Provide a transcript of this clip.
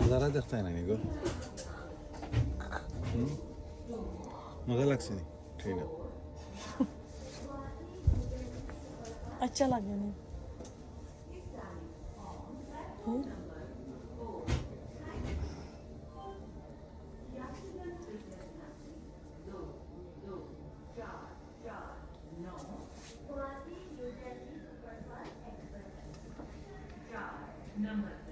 নজারা দেখতে নাই নি গো মজা লাগছে নি ট্রেনে अच्छा लगे नहीं Number